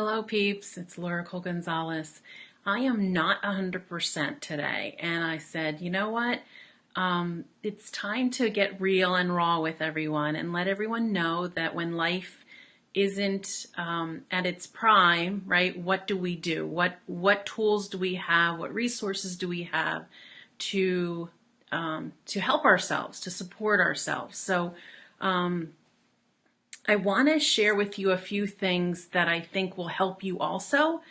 Hello peeps, it's Laura Cole Gonzalez. I am not 100% today, and I said, you know what? It's time to get real and raw with everyone and let everyone know that when life isn't at its prime, right? What do we do? What tools do we have? What resources do we have to help ourselves, to support ourselves? So I want to share with you a few things that I think will help you also,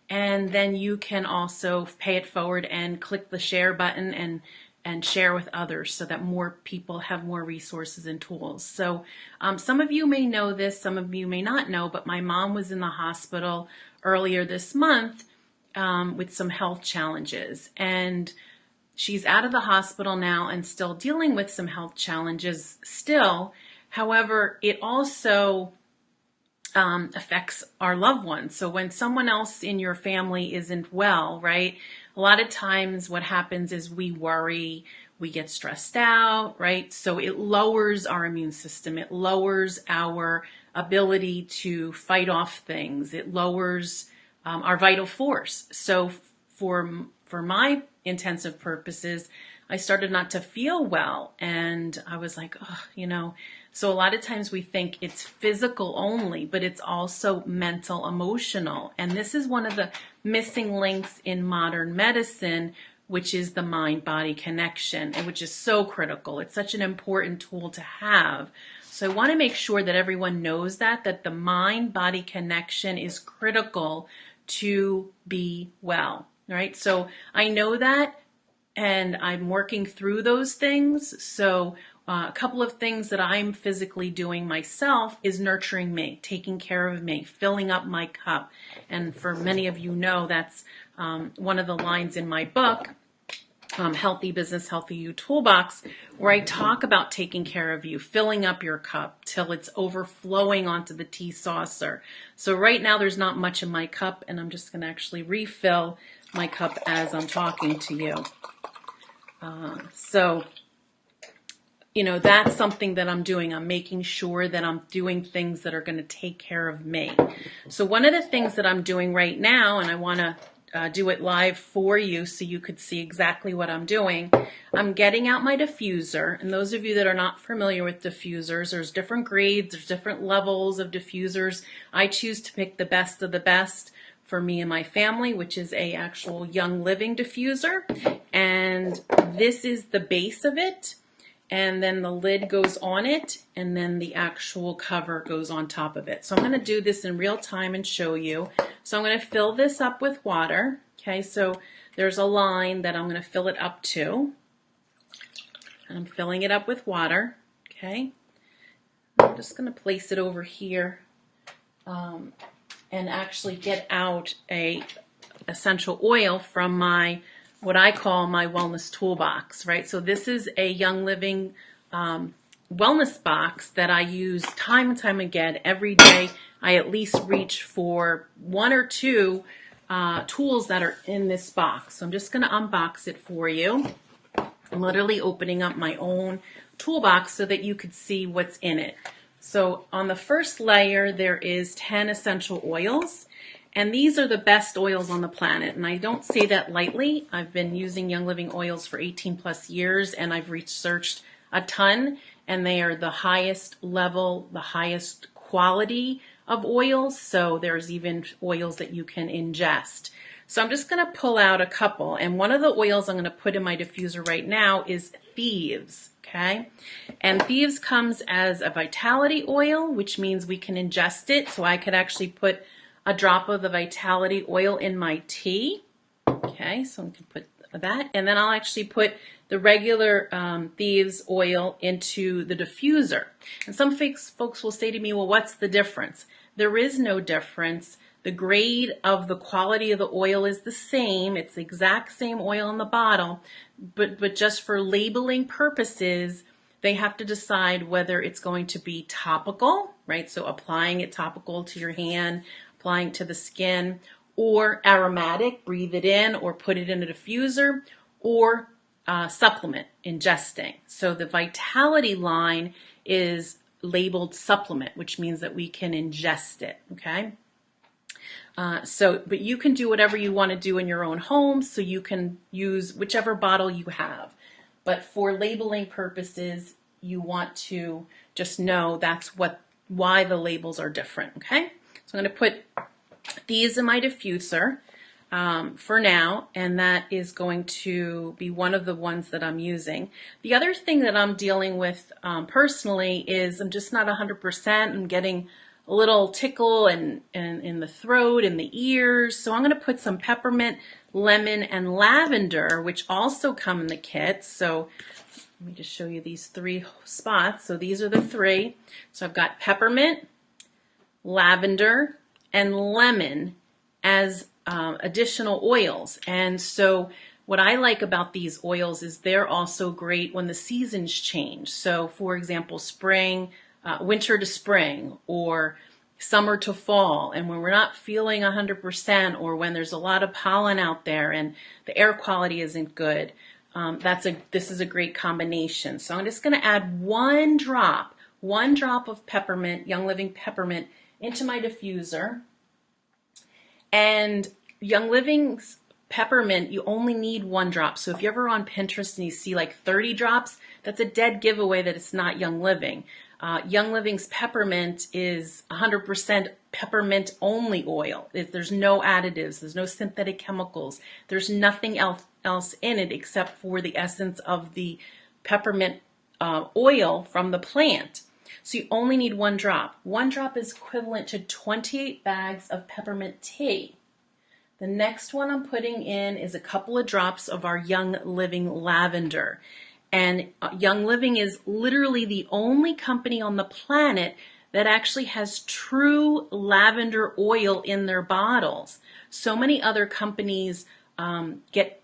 and then you can also pay it forward and click the share button and share with others so that more people have more resources and tools. So some of you may know this, some of you may not know, but my mom was in the hospital earlier this month with some health challenges, and she's out of the hospital now and still dealing with some health challenges still. However, it also affects our loved ones. So when someone else in your family isn't well, right, a lot of times what happens is we worry, we get stressed out, right? So it lowers our immune system. It lowers our ability to fight off things. It lowers our vital force. So for my intensive purposes, I started not to feel well, and I was like, oh, so a lot of times we think it's physical only, but it's also mental, emotional. And this is one of the missing links in modern medicine, which is the mind-body connection, and which is so critical. It's such an important tool to have. So I want to make sure that everyone knows that the mind-body connection is critical to be well, right? So I know that, and I'm working through those things. So a couple of things that I'm physically doing myself is nurturing me, taking care of me, filling up my cup. And for many of you know, that's one of the lines in my book, Healthy Business, Healthy You Toolbox, where I talk about taking care of you, filling up your cup till it's overflowing onto the tea saucer. So right now there's not much in my cup, and I'm just going to actually refill my cup as I'm talking to you. That's something that I'm doing. I'm making sure that I'm doing things that are going to take care of me. So one of the things that I'm doing right now, and I want to do it live for you so you could see exactly what I'm doing, I'm getting out my diffuser. And those of you that are not familiar with diffusers, there's different grades, there's different levels of diffusers. I choose to pick the best of the best for me and my family, which is a actual Young Living diffuser. And this is the base of it. And then the lid goes on it, and then the actual cover goes on top of it. So I'm going to do this in real time and show you. So I'm going to fill this up with water. Okay, so there's a line that I'm going to fill it up to. And I'm filling it up with water. Okay, I'm just going to place it over here and actually get out a essential oil from what I call my Wellness Toolbox, right? So this is a Young Living wellness box that I use time and time again. Every day I at least reach for one or two tools that are in this box. So I'm just going to unbox it for you. I'm literally opening up my own toolbox so that you could see what's in it. So on the first layer, there is 10 essential oils. And these are the best oils on the planet. And I don't say that lightly. I've been using Young Living oils for 18 plus years, and I've researched a ton. And they are the highest level, the highest quality of oils. So there's even oils that you can ingest. So I'm just going to pull out a couple. And one of the oils I'm going to put in my diffuser right now is Thieves. Okay. And Thieves comes as a vitality oil, which means we can ingest it. So I could actually put a drop of the vitality oil in my tea. Okay, so I can put that. And then I'll actually put the regular Thieves oil into the diffuser. And some folks will say to me, well, what's the difference? There is no difference. The grade of the quality of the oil is the same. It's the exact same oil in the bottle, but just for labeling purposes, they have to decide whether it's going to be topical, right? So applying it topical to your hand, applying to the skin, or aromatic, breathe it in or put it in a diffuser, or supplement, ingesting. So the vitality line is labeled supplement, which means that we can ingest it, okay? But you can do whatever you want to do in your own home, so you can use whichever bottle you have. But for labeling purposes, you want to just know that's why the labels are different, okay? So I'm going to put these in my diffuser for now, and that is going to be one of the ones that I'm using. The other thing that I'm dealing with personally is I'm just not 100%. I'm getting a little tickle in the throat, in the ears. So I'm going to put some peppermint, lemon, and lavender, which also come in the kit. So let me just show you these 3 spots. So these are the 3. So I've got peppermint, lavender, and lemon as additional oils. And so what I like about these oils is they're also great when the seasons change. So for example, spring, winter to spring, or summer to fall, and when we're not feeling 100%, or when there's a lot of pollen out there and the air quality isn't good, this is a great combination. So I'm just going to add one drop of peppermint, Young Living peppermint, into my diffuser. And Young Living's peppermint, you only need 1 drop. So if you're ever on Pinterest and you see like 30 drops, that's a dead giveaway that it's not Young Living. Young Living's peppermint is 100% peppermint only oil. There's no additives, there's no synthetic chemicals, there's nothing else in it except for the essence of the peppermint oil from the plant. So you only need 1 drop. 1 drop is equivalent to 28 bags of peppermint tea. The next one I'm putting in is a couple of drops of our Young Living lavender. And Young Living is literally the only company on the planet that actually has true lavender oil in their bottles. So many other companies get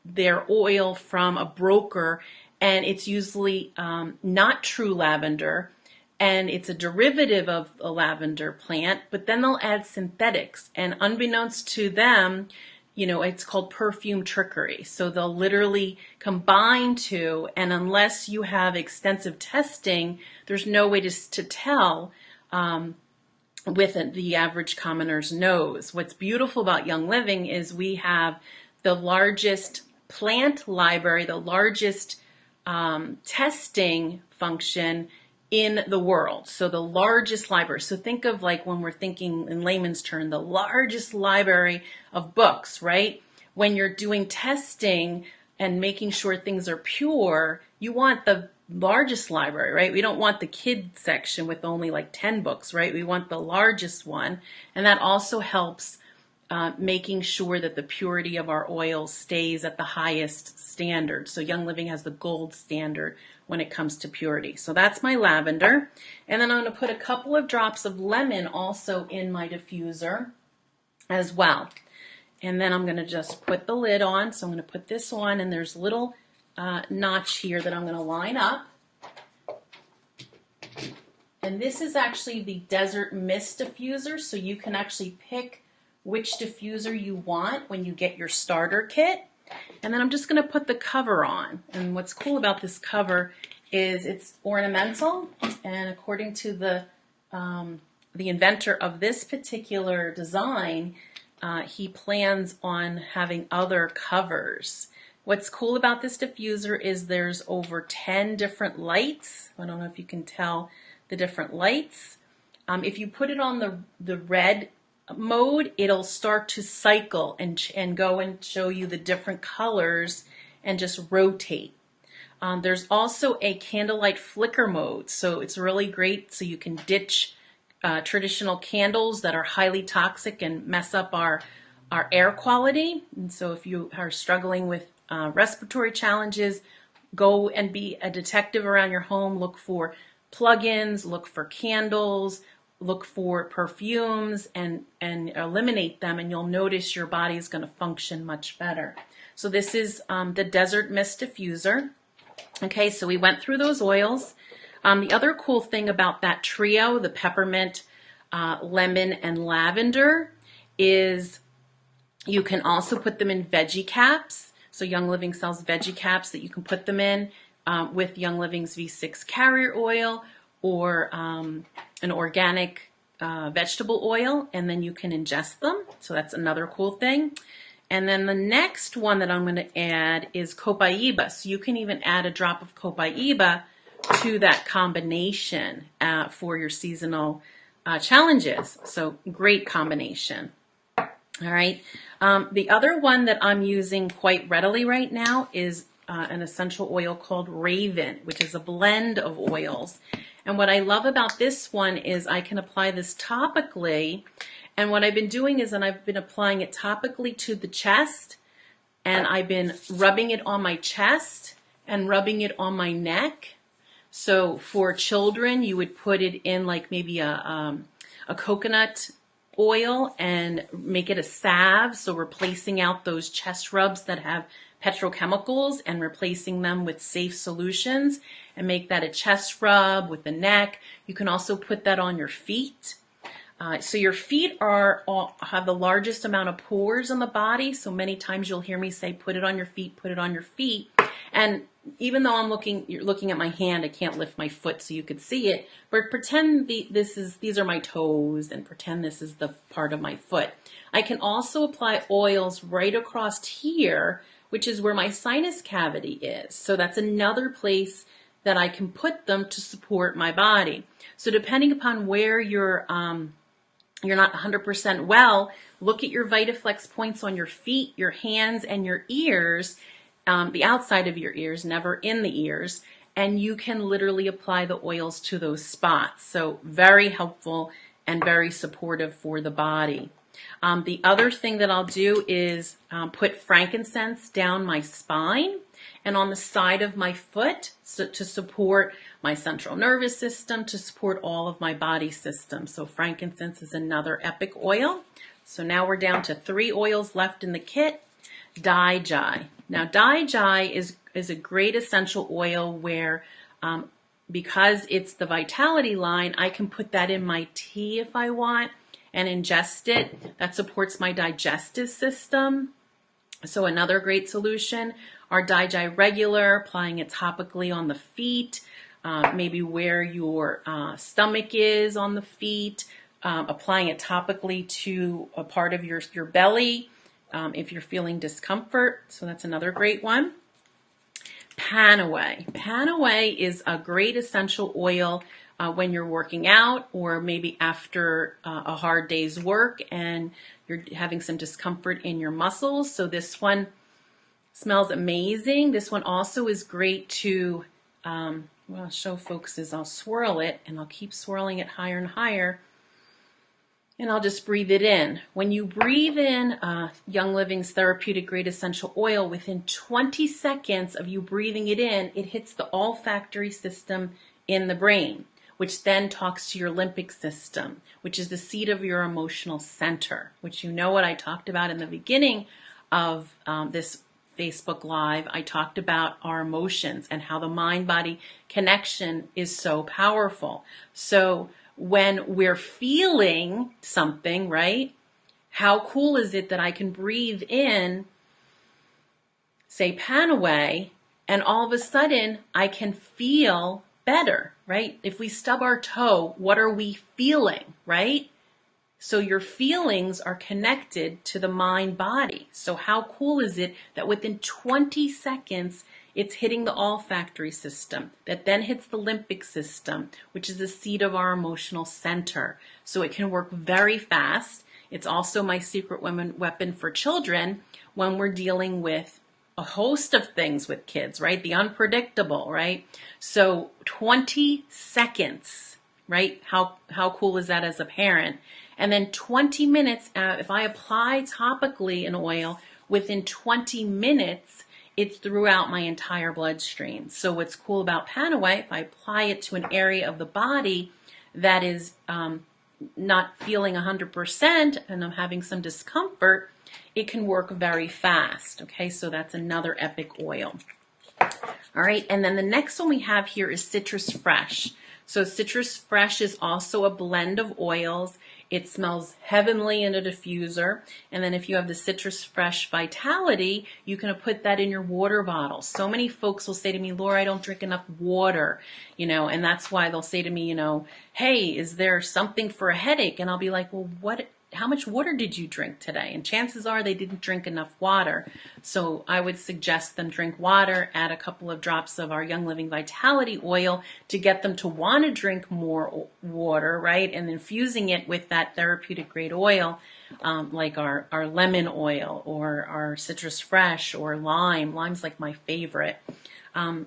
their oil from a broker, and it's usually not true lavender, and it's a derivative of a lavender plant, but then they'll add synthetics, and unbeknownst to them, you know, it's called perfume trickery. So they'll literally combine 2, and unless you have extensive testing, there's no way to tell with the average commoner's nose. What's beautiful about Young Living is we have the largest plant library, the largest testing function in the world. So the largest library. So think of like when we're thinking in layman's term, the largest library of books, right? When you're doing testing and making sure things are pure, you want the largest library, right? We don't want the kid section with only like 10 books, right? We want the largest one. And that also helps making sure that the purity of our oil stays at the highest standard. So Young Living has the gold standard when it comes to purity. So that's my lavender. And then I'm going to put a couple of drops of lemon also in my diffuser as well. And then I'm going to just put the lid on. So I'm going to put this on, and there's a little notch here that I'm going to line up. And this is actually the Desert Mist diffuser, so you can actually pick which diffuser you want when you get your starter kit. And then I'm just going to put the cover on. And what's cool about this cover is it's ornamental, and according to the inventor of this particular design, he plans on having other covers. What's cool about this diffuser is there's over 10 different lights. I don't know if you can tell the different lights. If you put it on the red mode, it'll start to cycle and go and show you the different colors and just rotate. There's also a candlelight flicker mode, so it's really great, so you can ditch traditional candles that are highly toxic and mess up our air quality. And so if you are struggling with respiratory challenges, go and be a detective around your home. Look for plugins, look for candles, look for perfumes, and eliminate them, and you'll notice your body is going to function much better. So this is the Desert Mist diffuser. Okay, so we went through those oils. The other cool thing about that trio, the peppermint, lemon, and lavender, is you can also put them in veggie caps. So Young Living sells veggie caps that you can put them in with Young Living's V6 carrier oil, or an organic vegetable oil, and then you can ingest them. So that's another cool thing. And then the next one that I'm going to add is Copaiba. So you can even add a drop of Copaiba to that combination for your seasonal challenges. So great combination. All right. The other one that I'm using quite readily right now is an essential oil called Raven, which is a blend of oils. And what I love about this one is I can apply this topically. And what I've been doing is, I've been applying it topically to the chest, and I've been rubbing it on my chest and rubbing it on my neck. So for children, you would put it in like maybe a coconut oil and make it a salve. So replacing out those chest rubs that have petrochemicals and replacing them with safe solutions, and make that a chest rub with the neck. You can also put that on your feet. So your feet have the largest amount of pores in the body. So many times you'll hear me say, put it on your feet, put it on your feet. And even though you're looking at my hand, I can't lift my foot so you could see it, but pretend these are my toes, and pretend this is the part of my foot. I can also apply oils right across here, which is where my sinus cavity is. So that's another place that I can put them to support my body. So depending upon where you're not 100% well, look at your VitaFlex points on your feet, your hands, and your ears, the outside of your ears, never in the ears, and you can literally apply the oils to those spots. So very helpful and very supportive for the body. The other thing that I'll do is put frankincense down my spine and on the side of my foot, so to support my central nervous system, to support all of my body systems. So frankincense is another epic oil. So now we're down to 3 oils left in the kit. DiGize. Now DiGize is a great essential oil where because it's the Vitality line, I can put that in my tea if I want and ingest it. That supports my digestive system. So another great solution, our DiGize regular, applying it topically on the feet, maybe where your stomach is on the feet, applying it topically to a part of your belly if you're feeling discomfort. So that's another great one. PanAway. PanAway is a great essential oil when you're working out, or maybe after a hard day's work and you're having some discomfort in your muscles. So this one smells amazing. This one also is great to, what I'll show folks is I'll swirl it, and I'll keep swirling it higher and higher, and I'll just breathe it in. When you breathe in Young Living's therapeutic grade essential oil, within 20 seconds of you breathing it in, it hits the olfactory system in the brain, which then talks to your limbic system, which is the seat of your emotional center, which you know what I talked about in the beginning of this Facebook Live. I talked about our emotions and how the mind-body connection is so powerful. So when we're feeling something, right, how cool is it that I can breathe in, say PanAway, and all of a sudden I can feel better, right? If we stub our toe, what are we feeling, right? So your feelings are connected to the mind body. So how cool is it that within 20 seconds, it's hitting the olfactory system that then hits the limbic system, which is the seat of our emotional center. So it can work very fast. It's also my secret weapon for children when we're dealing with a host of things with kids, right? The unpredictable, right? So 20 seconds, right? How cool is that as a parent? And then 20 minutes, if I apply topically an oil, within 20 minutes, it's throughout my entire bloodstream. So what's cool about PanAway, if I apply it to an area of the body that is not feeling 100% and I'm having some discomfort, it can work very fast. Okay, so that's another epic oil. All right, and then the next one we have here is Citrus Fresh. So Citrus Fresh is also a blend of oils. It smells heavenly in a diffuser. And then if you have the Citrus Fresh Vitality, you can put that in your water bottle. So many folks will say to me, Laura, I don't drink enough water, and that's why they'll say to me, hey, is there something for a headache? And I'll be like, well, how much water did you drink today? And chances are they didn't drink enough water. So I would suggest them drink water, add a couple of drops of our Young Living Vitality oil to get them to want to drink more water, right? And infusing it with that therapeutic grade oil, like our lemon oil or our Citrus Fresh or lime. Lime's like my favorite.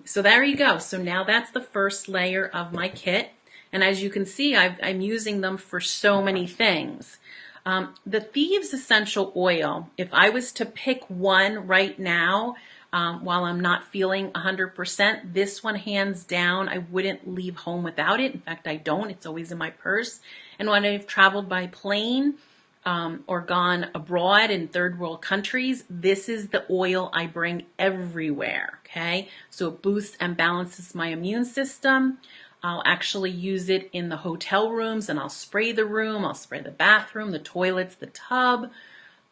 So there you go. So now that's the first layer of my kit. And as you can see, I'm using them for so many things. The Thieves Essential Oil, if I was to pick one right now, while I'm not feeling 100%, this one hands down, I wouldn't leave home without it. In fact, I don't. It's always in my purse. And when I've traveled by plane or gone abroad in third world countries, this is the oil I bring everywhere, okay? So it boosts and balances my immune system. I'll actually use it in the hotel rooms, and I'll spray the room, I'll spray the bathroom, the toilets, the tub,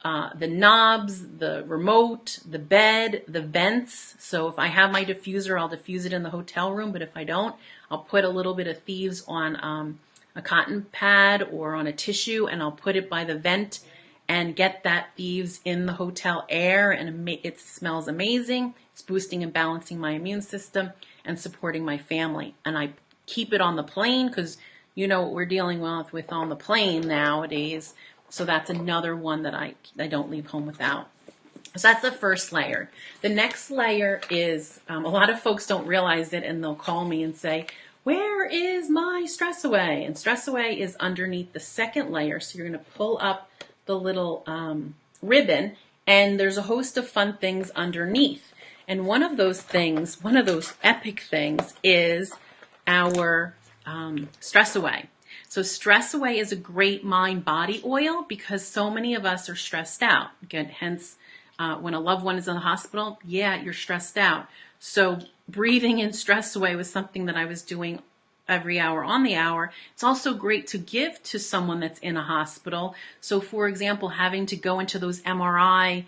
the knobs, the remote, the bed, the vents. So if I have my diffuser, I'll diffuse it in the hotel room, but if I don't, I'll put a little bit of Thieves on a cotton pad or on a tissue, and I'll put it by the vent and get that Thieves in the hotel air, and it smells amazing. It's boosting and balancing my immune system and supporting my family. And I keep it on the plane because you know what we're dealing with on the plane nowadays. So that's another one that I don't leave home without. So that's the first layer. The next layer is, a lot of folks don't realize it, and they'll call me and say, where is my Stress Away? And Stress Away is underneath the second layer. So you're going to pull up the little ribbon, and there's a host of fun things underneath. And one of those things, one of those epic things is our Stress Away. So Stress Away is a great mind-body oil because so many of us are stressed out. Again, hence, when a loved one is in the hospital, yeah, you're stressed out. So breathing in Stress Away was something that I was doing every hour on the hour. It's also great to give to someone that's in a hospital. So for example, having to go into those MRI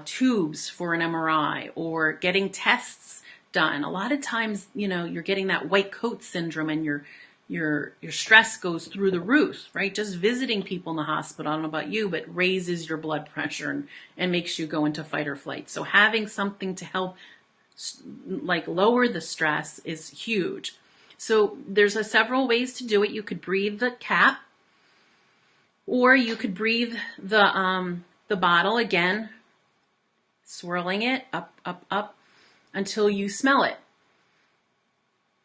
tubes for an MRI or getting tests done. A lot of times, you're getting that white coat syndrome and your stress goes through the roof, right? Just visiting people in the hospital, I don't know about you, but raises your blood pressure and makes you go into fight or flight. So having something to help like lower the stress is huge. So there's several ways to do it. You could breathe the cap, or you could breathe the bottle again, swirling it up, up, up, until you smell it.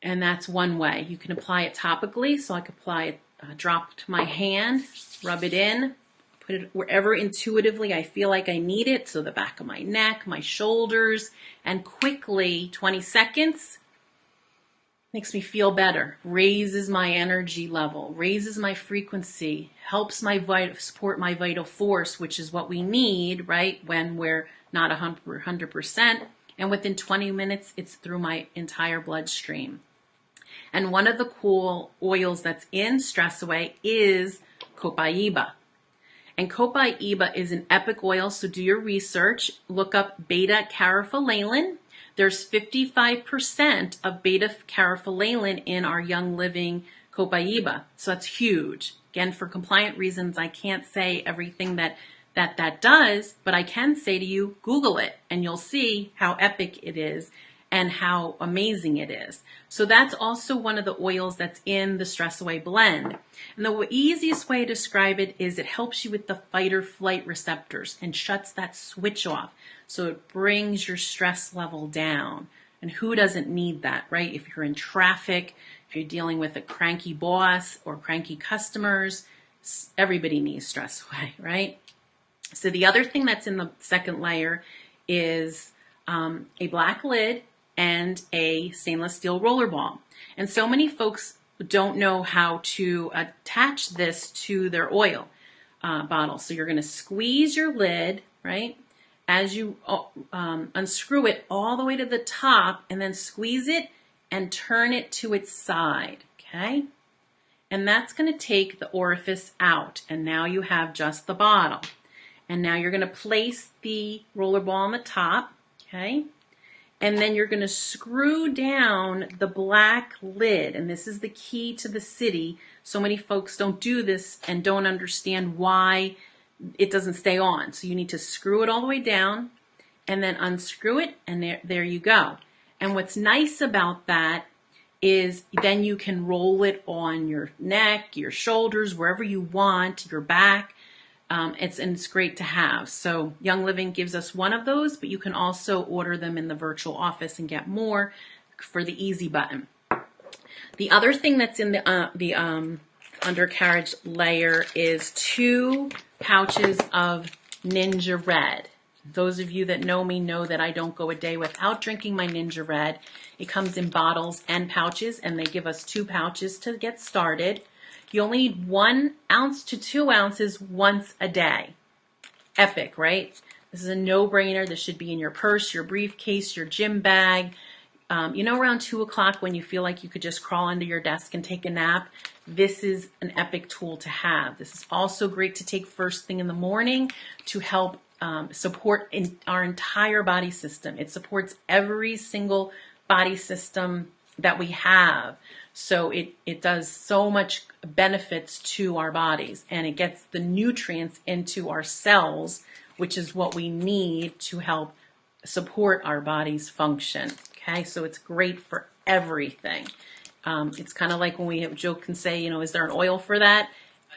And that's one way. You can apply it topically. So I could apply it, drop to my hand, rub it in, put it wherever intuitively I feel like I need it. So the back of my neck, my shoulders, and quickly, 20 seconds, makes me feel better, raises my energy level, raises my frequency, helps support my vital force, which is what we need, right, when we're not 100%. And within 20 minutes, it's through my entire bloodstream. And one of the cool oils that's in Stress Away is Copaiba. And Copaiba is an epic oil, so do your research. Look up beta-carotenoid. There's 55% of beta-carotenoid in our Young Living Copaiba, so that's huge. Again, for compliant reasons, I can't say everything that does, but I can say to you, Google it, and you'll see how epic it is and how amazing it is. So that's also one of the oils that's in the Stress Away blend. And the easiest way to describe it is it helps you with the fight or flight receptors and shuts that switch off. So it brings your stress level down. And who doesn't need that, right? If you're in traffic, if you're dealing with a cranky boss or cranky customers, everybody needs Stress Away, right? So the other thing that's in the second layer is a black lid and a stainless steel roller ball. And so many folks don't know how to attach this to their oil bottle. So you're going to squeeze your lid, right, as you unscrew it all the way to the top, and then squeeze it and turn it to its side, okay? and that's going to take the orifice out, and now you have just the bottle. And now you're going to place the roller ball on the top, okay? And then you're going to screw down the black lid, and this is the key to the city. So many folks don't do this and don't understand why it doesn't stay on. So you need to screw it all the way down and then unscrew it, and there you go. And what's nice about that is then you can roll it on your neck, your shoulders, wherever you want, your back. It's great to have. So Young Living gives us one of those, but you can also order them in the virtual office and get more for the easy button. The other thing that's in the undercarriage layer is 2 pouches of NingXia Red. Those of you that know me know that I don't go a day without drinking my NingXia Red. It comes in bottles and pouches, and they give us 2 pouches to get started. You only need 1 ounce to 2 ounces once a day. Epic, right? This is a no-brainer. This should be in your purse, your briefcase, your gym bag. You know, around 2 o'clock when you feel like you could just crawl under your desk and take a nap, this is an epic tool to have. This is also great to take first thing in the morning to help support our entire body system. It supports every single body system that we have. So it does so much benefits to our bodies, and it gets the nutrients into our cells, which is what we need to help support our body's function. Okay, so it's great for everything. It's kind of like when we have joke and say, you know, is there an oil for that?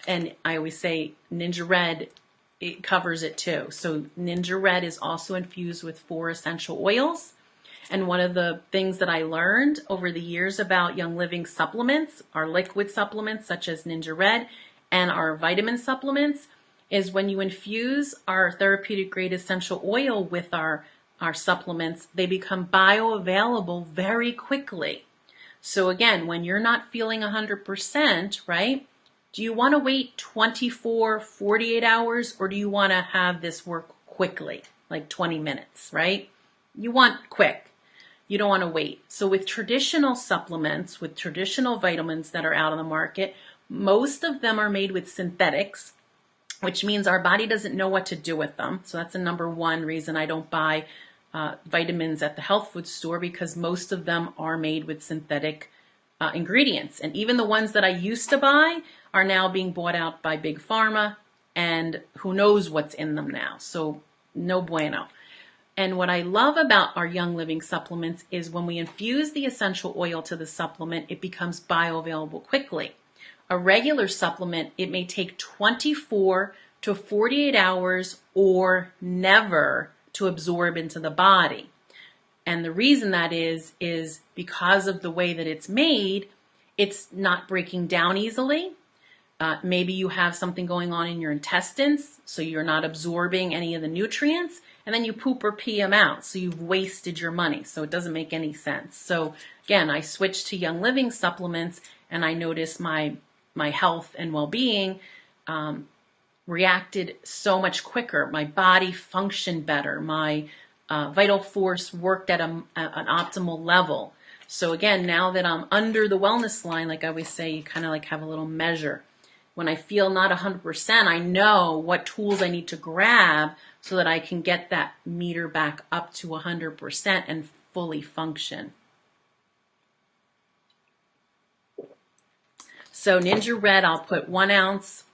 And I always say NingXia Red, it covers it too. So NingXia Red is also infused with 4 essential oils. And one of the things that I learned over the years about Young Living supplements, our liquid supplements such as NingXia Red, and our vitamin supplements, is when you infuse our therapeutic grade essential oil with our supplements, they become bioavailable very quickly. So again, when you're not feeling 100%, right, do you want to wait 24, 48 hours, or do you want to have this work quickly, like 20 minutes, right? You want quick. You don't want to wait. So with traditional supplements, with traditional vitamins that are out on the market, most of them are made with synthetics, which means our body doesn't know what to do with them. So that's the number one reason I don't buy vitamins at the health food store, because most of them are made with synthetic ingredients. And even the ones that I used to buy are now being bought out by Big Pharma, and who knows what's in them now. So no bueno. And what I love about our Young Living supplements is when we infuse the essential oil to the supplement, it becomes bioavailable quickly. A regular supplement, it may take 24 to 48 hours or never to absorb into the body. And the reason that is because of the way that it's made, it's not breaking down easily. Maybe you have something going on in your intestines, so you're not absorbing any of the nutrients, and then you poop or pee them out, so you've wasted your money. So it doesn't make any sense. So again, I switched to Young Living supplements, and I noticed my health and well-being reacted so much quicker. My body functioned better. My vital force worked at an optimal level. So again, now that I'm under the wellness line, like I always say, you kind of like have a little measure. When I feel not 100%, I know what tools I need to grab so that I can get that meter back up to 100% and fully function. So NingXia Red, I'll put 1 ounce.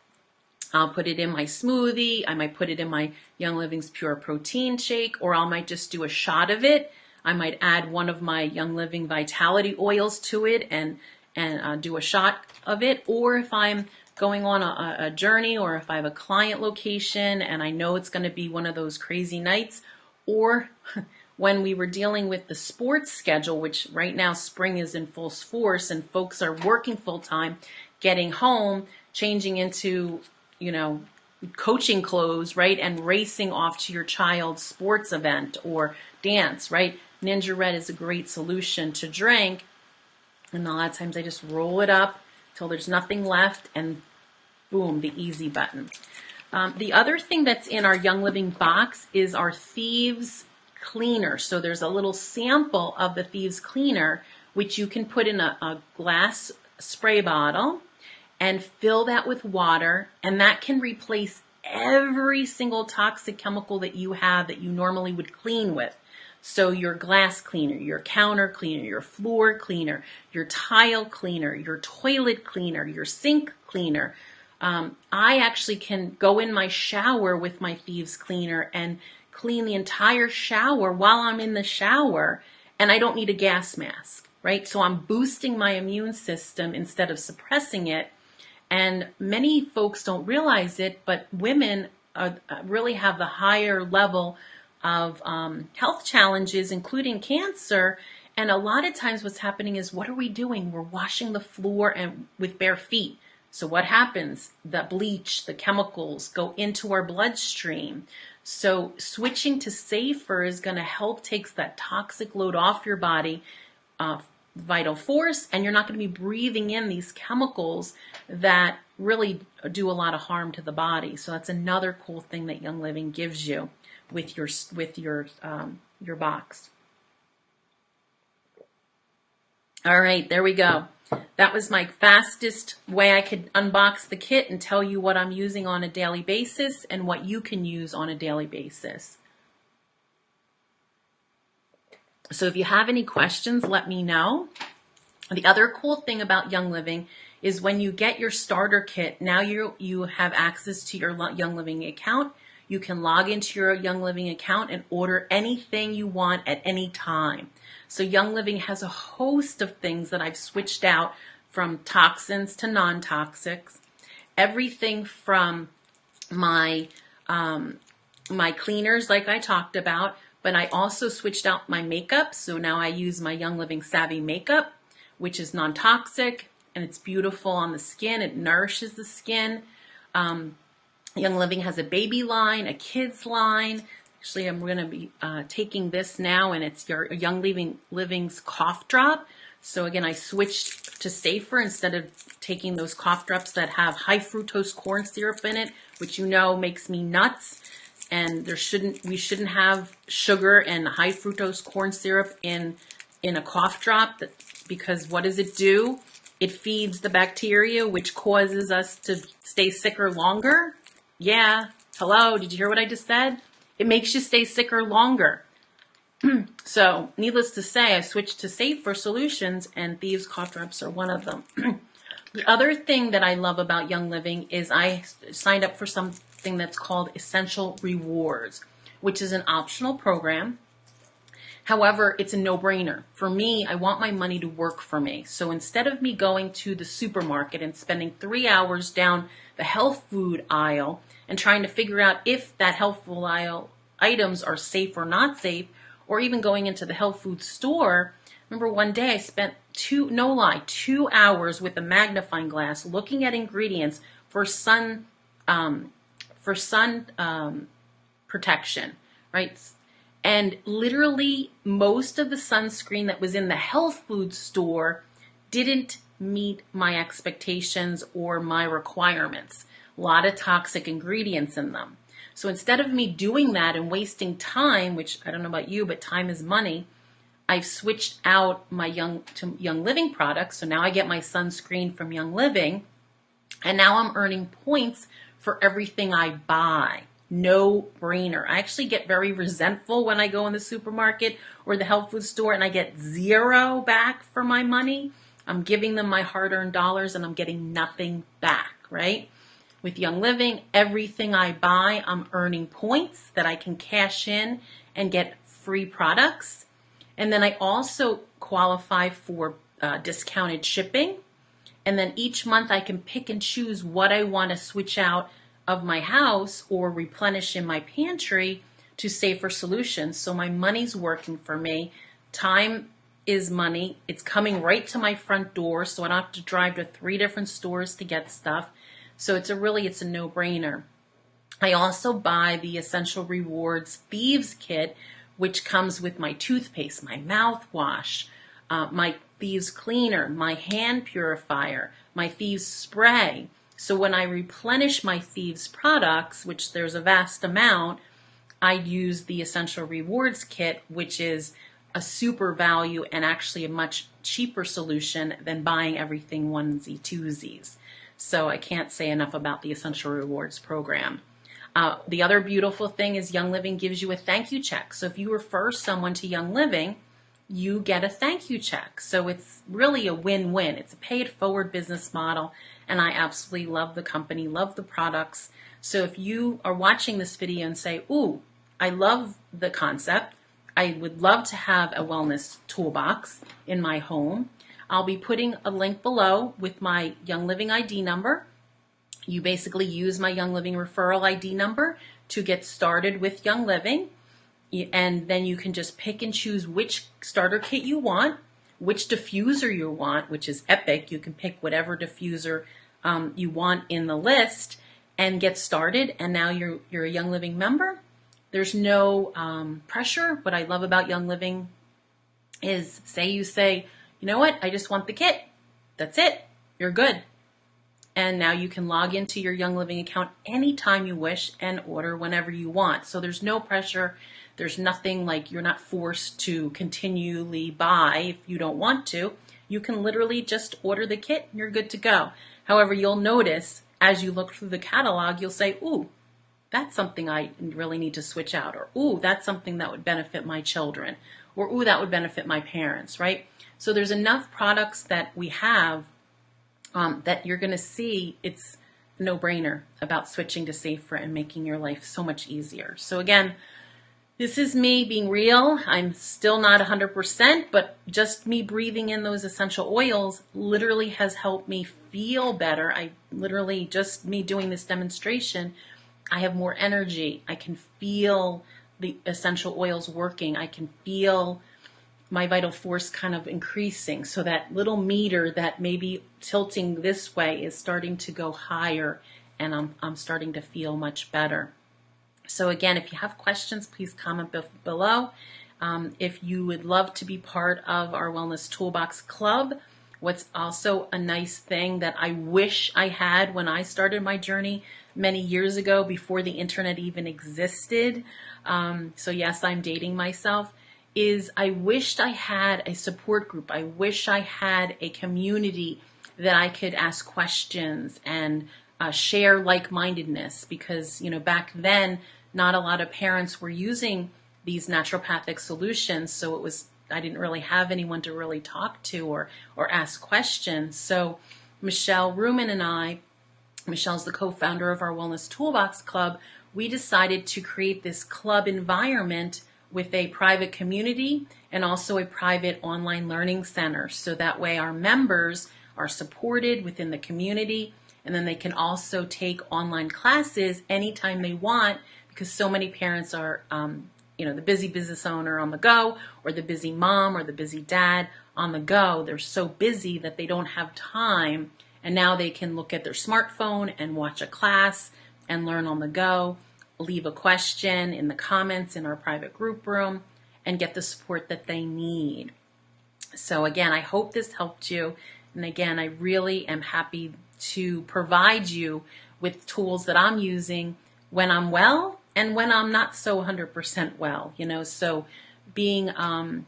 I'll put it in my smoothie. I might put it in my Young Living's Pure Protein Shake, or I might just do a shot of it. I might add one of my Young Living Vitality oils to it and do a shot of it. Or if I'm going on a journey, or if I have a client location and I know it's going to be one of those crazy nights, or when we were dealing with the sports schedule, which right now spring is in full force and folks are working full time, getting home, changing into, you know, coaching clothes, right, and racing off to your child's sports event or dance, right? NingXia Red is a great solution to drink, and a lot of times I just roll it up till there's nothing left, and boom, the easy button. The other thing that's in our Young Living box is our Thieves Cleaner. So there's a little sample of the Thieves Cleaner, which you can put in a glass spray bottle, and fill that with water, and that can replace every single toxic chemical that you have that you normally would clean with. So your glass cleaner, your counter cleaner, your floor cleaner, your tile cleaner, your toilet cleaner, your sink cleaner. I actually can go in my shower with my Thieves cleaner and clean the entire shower while I'm in the shower, and I don't need a gas mask, right? So I'm boosting my immune system instead of suppressing it. And many folks don't realize it, but women really have the higher level of health challenges, including cancer. And a lot of times what's happening is, what are we doing? We're washing the floor and with bare feet. So what happens? The bleach, the chemicals go into our bloodstream. So switching to safer is going to help take that toxic load off your body, vital force, and you're not going to be breathing in these chemicals that really do a lot of harm to the body. So that's another cool thing that Young Living gives you with your box. All right, there we go. That was my fastest way I could unbox the kit and tell you what I'm using on a daily basis and what you can use on a daily basis. So if you have any questions, let me know. The other cool thing about Young Living is when you get your starter kit, now you have access to your Young Living account. You can log into your Young Living account and order anything you want at any time. So Young Living has a host of things that I've switched out, from toxins to non-toxics. Everything from my cleaners, like I talked about, but I also switched out my makeup. So now I use my Young Living Savvy makeup, which is non-toxic, and it's beautiful on the skin. It nourishes the skin. Young Living has a baby line, a kids line. Actually, I'm going to be taking this now, and it's your Young Living's cough drop. So again, I switched to safer instead of taking those cough drops that have high fructose corn syrup in it, which you know makes me nuts. And we shouldn't have sugar and high fructose corn syrup in a cough drop, because what does it do? It feeds the bacteria, which causes us to stay sicker longer. Yeah, hello, did you hear what I just said? It makes you stay sicker longer. So, needless to say, I switched to safer solutions, and Thieves cough drops are one of them. The other thing that I love about Young Living is I signed up for something that's called Essential Rewards, which is an optional program. However, it's a no-brainer. For me, I want my money to work for me. So instead of me going to the supermarket and spending 3 hours down the health food aisle and trying to figure out if that health food aisle items are safe or not safe, or even going into the health food store, remember one day I spent 2 hours with a magnifying glass looking at ingredients for sun protection, right? And literally most of the sunscreen that was in the health food store didn't meet my expectations or my requirements. A lot of toxic ingredients in them. So instead of me doing that and wasting time, which I don't know about you, but time is money, I've switched out my Young Living products. So now I get my sunscreen from Young Living, and now I'm earning points for everything I buy. No brainer. I actually get very resentful when I go in the supermarket or the health food store and I get 0 back for my money. I'm giving them my hard-earned dollars and I'm getting nothing back, right? With Young Living, everything I buy, I'm earning points that I can cash in and get free products. And then I also qualify for discounted shipping. And then each month I can pick and choose what I want to switch out of my house or replenish in my pantry to safer solutions. So my money's working for me. Time is money. It's coming right to my front door, so I don't have to drive to 3 different stores to get stuff. So it's a no-brainer. I also buy the Essential Rewards Thieves kit, which comes with my toothpaste, my mouthwash, my Thieves cleaner, my hand purifier, my Thieves spray. So when I replenish my Thieves products, which there's a vast amount, I use the Essential Rewards kit, which is a super value and actually a much cheaper solution than buying everything onesie twosies. So I can't say enough about the Essential Rewards program. The other beautiful thing is Young Living gives you a thank you check. So if you refer someone to Young Living, you get a thank you check. So it's really a win-win. It's a pay it forward business model, and I absolutely love the company, love the products. So if you are watching this video and say, ooh, I love the concept, I would love to have a wellness toolbox in my home, I'll be putting a link below with my Young Living ID number. You basically use my Young Living Referral ID number to get started with Young Living, and then you can just pick and choose which starter kit you want, which diffuser you want, which is epic. You can pick whatever diffuser you want in the list and get started, and now you're a Young Living member. There's no pressure. What I love about Young Living is, you say, you know what, I just want the kit. That's it. You're good. And now you can log into your Young Living account anytime you wish and order whenever you want. So there's no pressure. There's nothing like you're not forced to continually buy if you don't want to. You can literally just order the kit and you're good to go. However, you'll notice as you look through the catalog, you'll say, ooh, that's something I really need to switch out. Or, ooh, that's something that would benefit my children. Or, ooh, that would benefit my parents, right? So there's enough products that we have that you're going to see it's a no-brainer about switching to safer and making your life so much easier. So again, this is me being real. I'm still not 100%, but just me breathing in those essential oils literally has helped me feel better. Just me doing this demonstration, I have more energy. I can feel the essential oils working. I can feel my vital force kind of increasing. So that little meter that may be tilting this way is starting to go higher, and I'm starting to feel much better. So again, if you have questions, please comment below. If you would love to be part of our Wellness Toolbox Club, what's also a nice thing that I wish I had when I started my journey many years ago before the internet even existed, so yes, I'm dating myself, is I wished I had a support group. I wish I had a community that I could ask questions and share like-mindedness, because back then not a lot of parents were using these naturopathic solutions, so I didn't really have anyone to really talk to or ask questions. So Michelle Ruman and I, Michelle's the co-founder of our Wellness Toolbox Club, we decided to create this club environment with a private community and also a private online learning center. So that way our members are supported within the community, and then they can also take online classes anytime they want, because so many parents are, the busy business owner on the go, or the busy mom or the busy dad on the go. They're so busy that they don't have time, and now they can look at their smartphone and watch a class and learn on the go, leave a question in the comments in our private group room, and get the support that they need. So again, I hope this helped you. And again, I really am happy to provide you with tools that I'm using when I'm well and when I'm not so 100% well, so being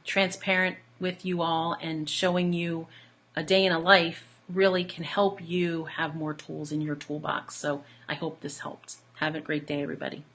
transparent with you all and showing you a day in a life really can help you have more tools in your toolbox. So I hope this helped. Have a great day, everybody.